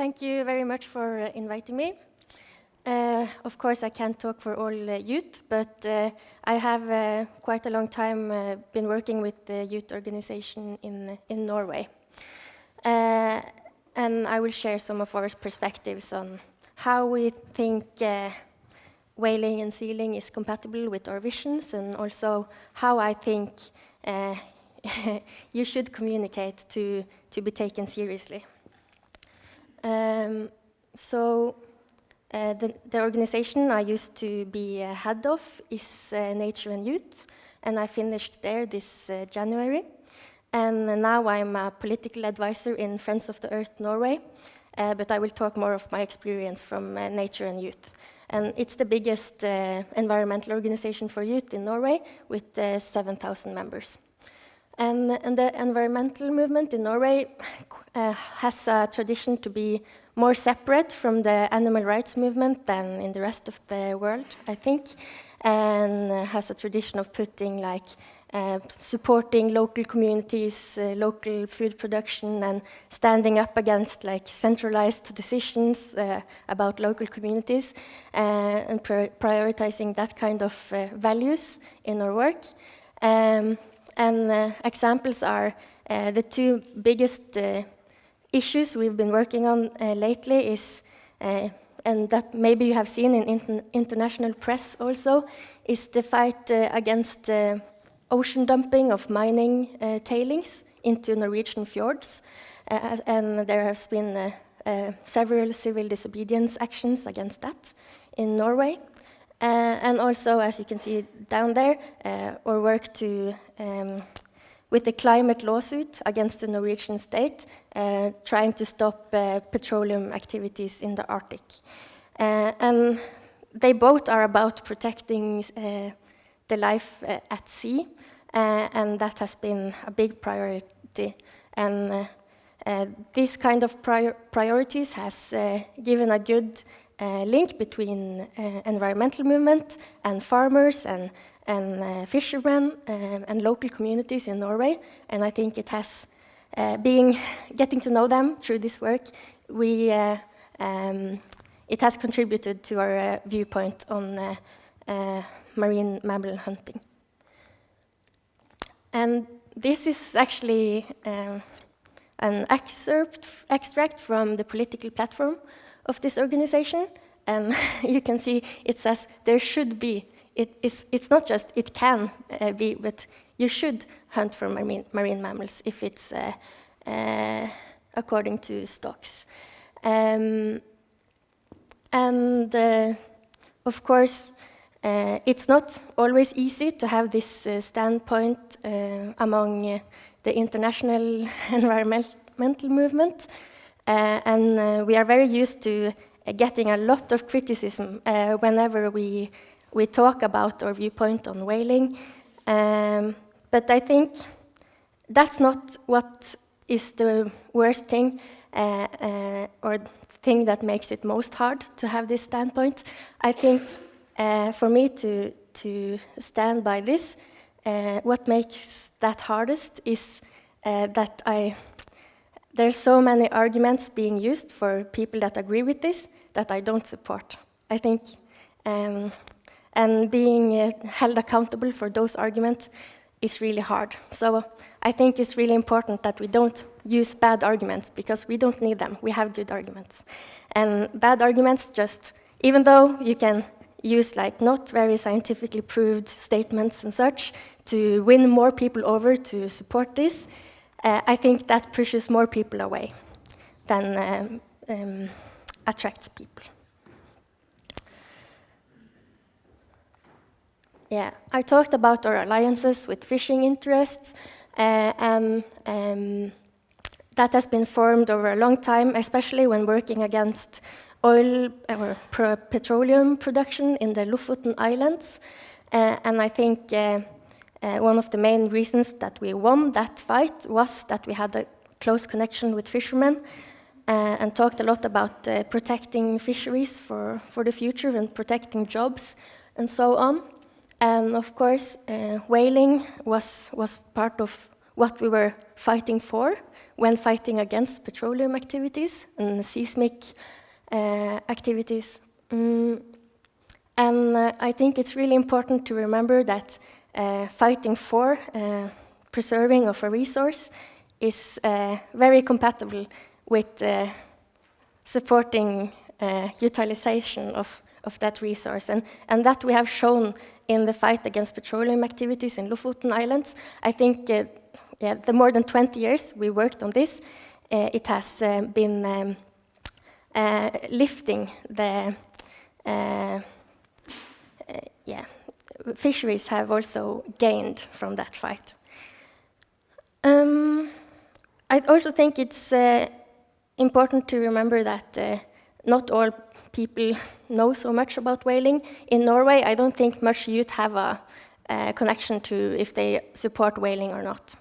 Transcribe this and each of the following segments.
Thank you very much for inviting me. Of course, I can't talk for all youth, but I have quite a long time been working with the youth organization in Norway. And I will share some of our perspectives on how we think whaling and sealing is compatible with our visions, and also how I think you should communicate to be taken seriously. The organization I used to be head of is Nature and Youth, and I finished there this January. And now I'm a political advisor in Friends of the Earth Norway, but I will talk more of my experience from Nature and Youth. And it's the biggest environmental organization for youth in Norway, with 7,000 members. And the environmental movement in Norway has a tradition to be more separate from the animal rights movement than in the rest of the world, I think, and has a tradition of putting supporting local communities, local food production, and standing up against centralized decisions about local communities, and prioritizing that kind of values in our work. Examples are the two biggest issues we've been working on lately is, and that maybe you have seen in international press also, is the fight against ocean dumping of mining tailings into Norwegian fjords. And there has been several civil disobedience actions against that in Norway. And also, as you can see down there, our work with the climate lawsuit against the Norwegian state, trying to stop petroleum activities in the Arctic. And they both are about protecting the life at sea, and that has been a big priority. And these kind of priorities has given a good link between environmental movement and farmers and fishermen and local communities in Norway. And I think it has, getting to know them through this work, it has contributed to our viewpoint on marine mammal hunting. And this is actually an extract from the political platform of this organization. And you can see it says there should be. It's not just it can be, but you should hunt for marine mammals if it's according to stocks. Of course, it's not always easy to have this standpoint among the international environmental movement. And we are very used to getting a lot of criticism whenever we talk about our viewpoint on whaling. But I think that's not what is the worst thing or thing that makes it most hard to have this standpoint. I think for me to stand by this, what makes that hardest is that there's so many arguments being used for people that agree with this that I don't support. I think, and being held accountable for those arguments is really hard. So I think it's really important that we don't use bad arguments, because we don't need them. We have good arguments. And bad arguments just, even though you can use not very scientifically proved statements and such to win more people over to support this, I think that pushes more people away than attracts people. Yeah, I talked about our alliances with fishing interests, and that has been formed over a long time, especially when working against oil or petroleum production in the Lofoten Islands. And I think one of the main reasons that we won that fight was that we had a close connection with fishermen and talked a lot about protecting fisheries for the future and protecting jobs and so on. And of course, whaling was what we were fighting for when fighting against petroleum activities and seismic activities. And I think it's really important to remember that fighting for preserving of a resource is very compatible with supporting utilization of that resource. And that we have shown in the fight against petroleum activities in Lofoten Islands. I think the more than 20 years we worked on this, it has been lifting the fisheries have also gained from that fight. I also think it's important to remember that not all people know so much about whaling. In Norway, I don't think much youth have a connection to if they support whaling or not.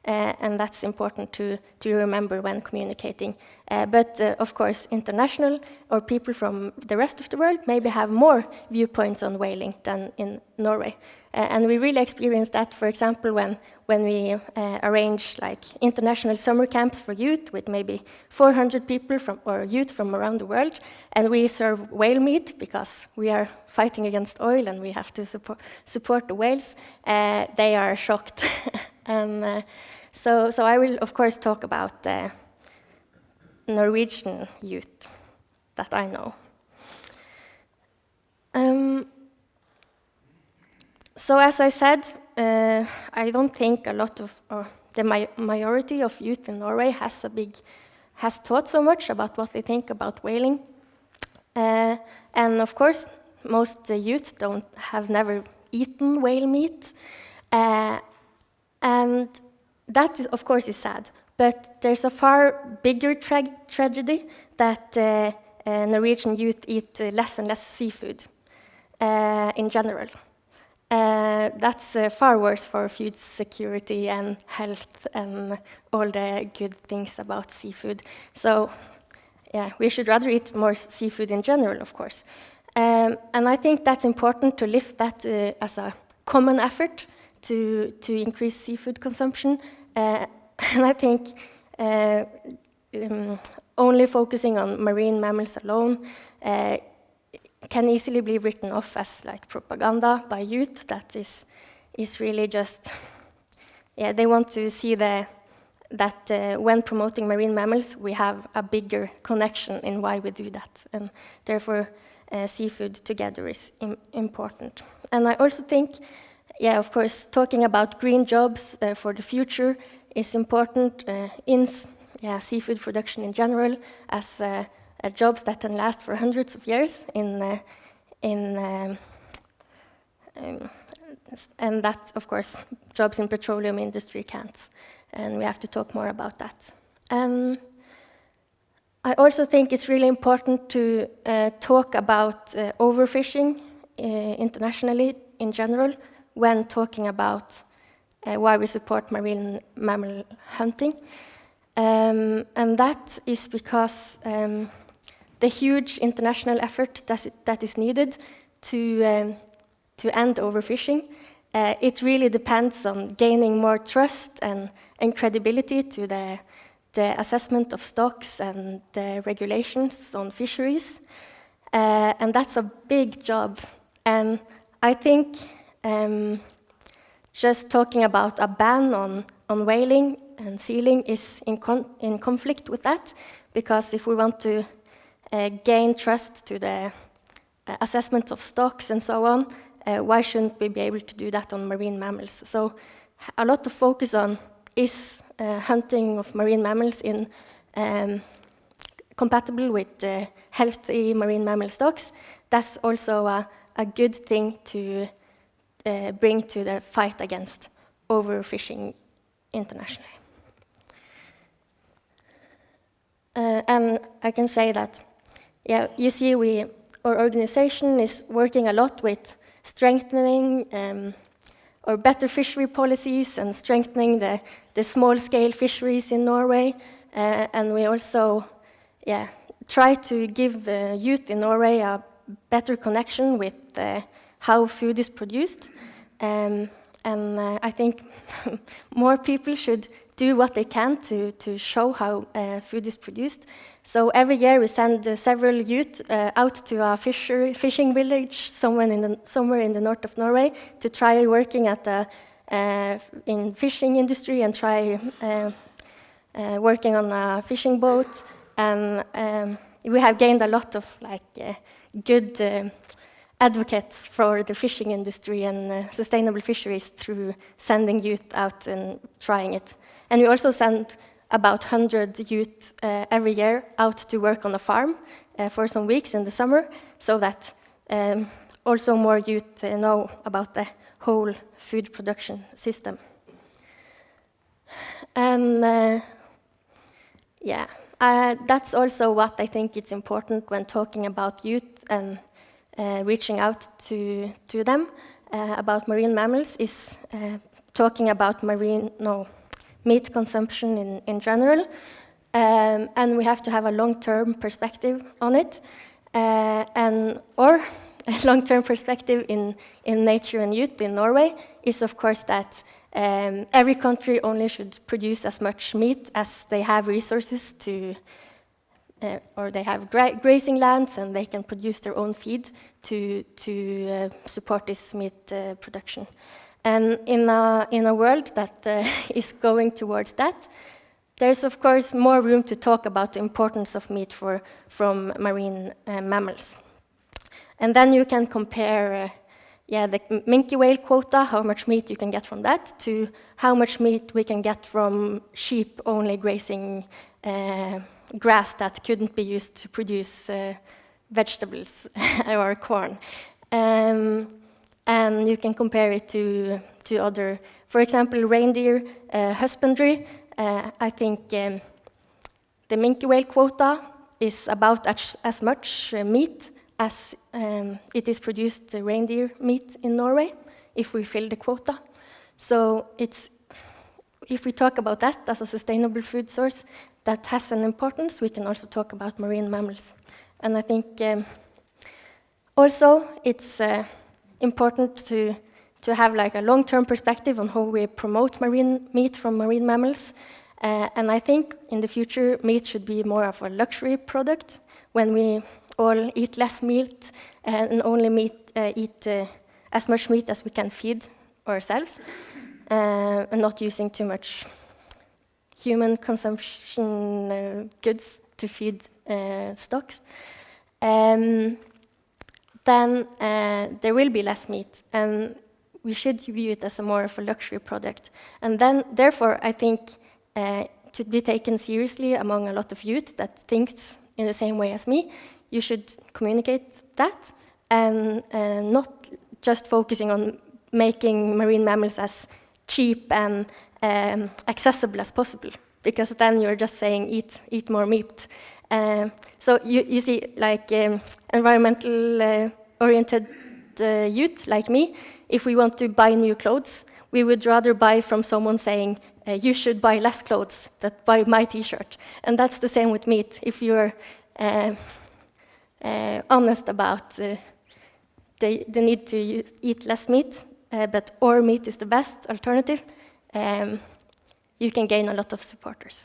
And that's important to remember when communicating. But of course, international or people from the rest of the world maybe have more viewpoints on whaling than in Norway. And we really experienced that, for example, when we arrange like international summer camps for youth with maybe 400 people or youth from around the world, and we serve whale meat because we are fighting against oil and we have to support the whales. They are shocked. So I will, of course, talk about the Norwegian youth that I know. So as I said, I don't think a lot of, or the majority of youth in Norway has thought so much about what they think about whaling. And of course, most youth have never eaten whale meat. And that, of course, is sad. But there's a far bigger tragedy that Norwegian youth eat less and less seafood in general. That's far worse for food security and health and all the good things about seafood. So, yeah, we should rather eat more seafood in general, of course. And I think that's important to lift that as a common effort to increase seafood consumption. And I think only focusing on marine mammals alone can easily be written off as like propaganda by youth. That is really just, they want to see that when promoting marine mammals, we have a bigger connection in why we do that, and therefore seafood together is important. And I also think, of course, talking about green jobs for the future is important in seafood production in general, as jobs that can last for hundreds of years and that, of course, jobs in petroleum industry can't. And we have to talk more about that. I also think it's really important to talk about overfishing internationally in general when talking about why we support marine mammal hunting. And that is because the huge international effort that is needed to end overfishing, it really depends on gaining more trust and credibility to the assessment of stocks and the regulations on fisheries. And that's a big job. And I think just talking about a ban on whaling and sealing is in conflict with that, because if we want to gain trust to the assessment of stocks and so on, why shouldn't we be able to do that on marine mammals? So a lot of focus on is hunting of marine mammals in compatible with healthy marine mammal stocks. That's also a good thing to bring to the fight against overfishing internationally. And I can say that, you see, our organization is working a lot with strengthening or better fishery policies and strengthening the small-scale fisheries in Norway. And we also try to give youth in Norway a better connection with how food is produced. And I think more people should do what they can to show how food is produced. So every year we send several youth out to a fishing village somewhere in the north of Norway to try working at the in fishing industry and try working on a fishing boat. And we have gained a lot of good advocates for the fishing industry and sustainable fisheries through sending youth out and trying it. And we also send about 100 youth every year out to work on a farm for some weeks in the summer, so that also more youth know about the whole food production system. And that's also what I think is important when talking about youth and reaching out to them about marine mammals, is talking about meat consumption in general. And we have to have a long-term perspective on it, or a long-term perspective in nature and youth in Norway is, of course, that every country only should produce as much meat as they have resources to, or they have grazing lands and they can produce their own feed to support this meat production. And in a world that is going towards that, there's of course more room to talk about the importance of meat from marine mammals. And then you can compare the minke whale quota, how much meat you can get from that, to how much meat we can get from sheep only grazing grass that couldn't be used to produce vegetables or corn. And you can compare it to other, for example, reindeer husbandry. I think the minke whale quota is about as much meat as it is produced reindeer meat in Norway, if we fill the quota. So if we talk about that as a sustainable food source that has an importance, we can also talk about marine mammals. And I think also it's important to have a long-term perspective on how we promote marine meat from marine mammals. And I think in the future, meat should be more of a luxury product when we all eat less meat and only eat as much meat as we can feed ourselves, and not using too much human consumption goods to feed stocks. Then there will be less meat, and we should view it as more of a luxury product. And then, therefore, I think to be taken seriously among a lot of youth that thinks in the same way as me, you should communicate that, and not just focusing on making marine mammals as cheap and accessible as possible, because then you're just saying eat more meat. So you see, environmental oriented youth like me, if we want to buy new clothes, we would rather buy from someone saying, you should buy less clothes, but buy my t-shirt. And that's the same with meat. If you're honest about the need to eat less meat, but our meat is the best alternative, you can gain a lot of supporters.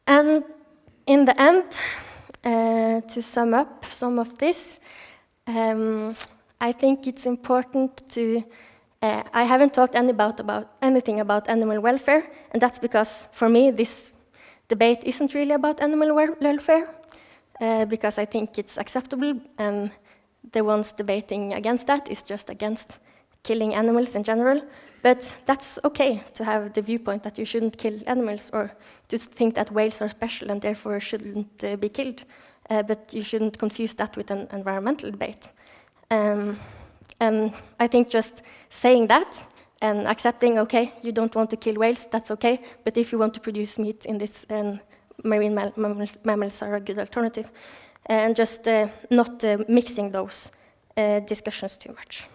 And in the end, to sum up some of this, I think it's important to, I haven't talked anything about animal welfare, and that's because for me this debate isn't really about animal welfare, because I think it's acceptable, and the ones debating against that is just against killing animals in general. But that's okay to have the viewpoint that you shouldn't kill animals, or to think that whales are special and therefore shouldn't be killed. But you shouldn't confuse that with an environmental debate. And I think just saying that and accepting, okay, you don't want to kill whales, that's okay, but if you want to produce meat in this, marine mammals are a good alternative. And just not mixing those discussions too much.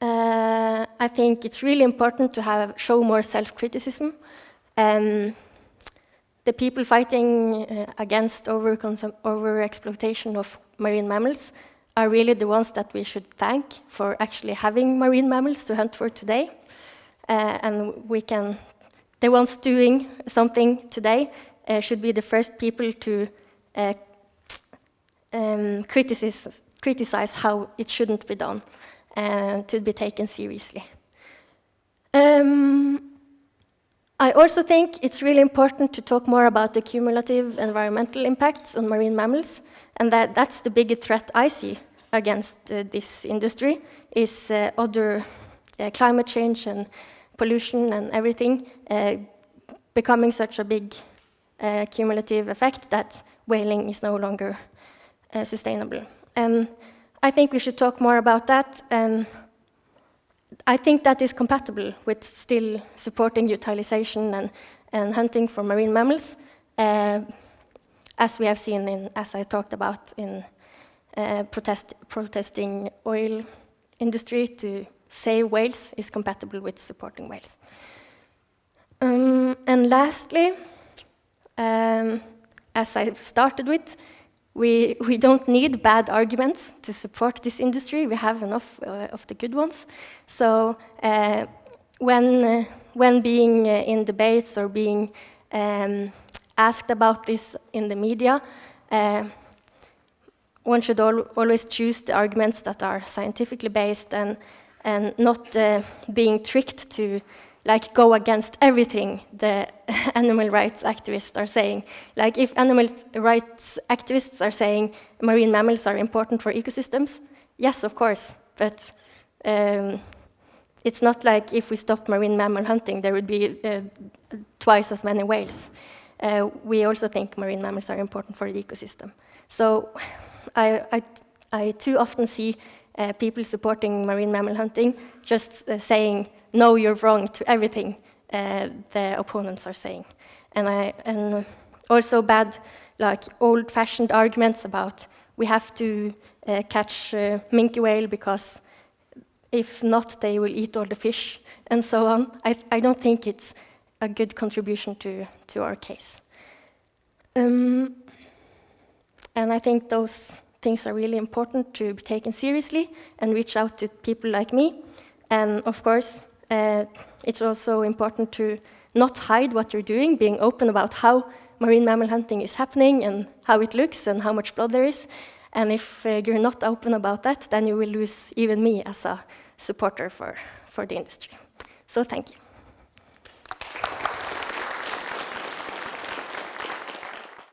I think it's really important to show more self-criticism. The people fighting against over-exploitation of marine mammals are really the ones that we should thank for actually having marine mammals to hunt for today. And the ones doing something today should be the first people to criticize how it shouldn't be done and to be taken seriously. I also think it's really important to talk more about the cumulative environmental impacts on marine mammals, and that's the biggest threat I see against this industry, is other climate change and pollution and everything becoming such a big cumulative effect that whaling is no longer sustainable. I think we should talk more about that. I think that is compatible with still supporting utilization and hunting for marine mammals, as we have seen as I talked about in protesting oil industry to save whales is compatible with supporting whales. And lastly, as I started with, we don't need bad arguments to support this industry. We have enough of the good ones. So when being in debates or being asked about this in the media, one should always choose the arguments that are scientifically based and not being tricked to go against everything the animal rights activists are saying. Like if animal rights activists are saying marine mammals are important for ecosystems, yes, of course, but it's not like if we stop marine mammal hunting, there would be twice as many whales. We also think marine mammals are important for the ecosystem. So I too often see people supporting marine mammal hunting just saying, no, you're wrong to everything the opponents are saying. And also bad, old-fashioned arguments about we have to catch minke whale because if not, they will eat all the fish, and so on. I don't think it's a good contribution to our case. And I think those things are really important to be taken seriously and reach out to people like me. And of course, it's also important to not hide what you're doing, being open about how marine mammal hunting is happening and how it looks and how much blood there is. And if you're not open about that, then you will lose even me as a supporter for the industry. So thank you.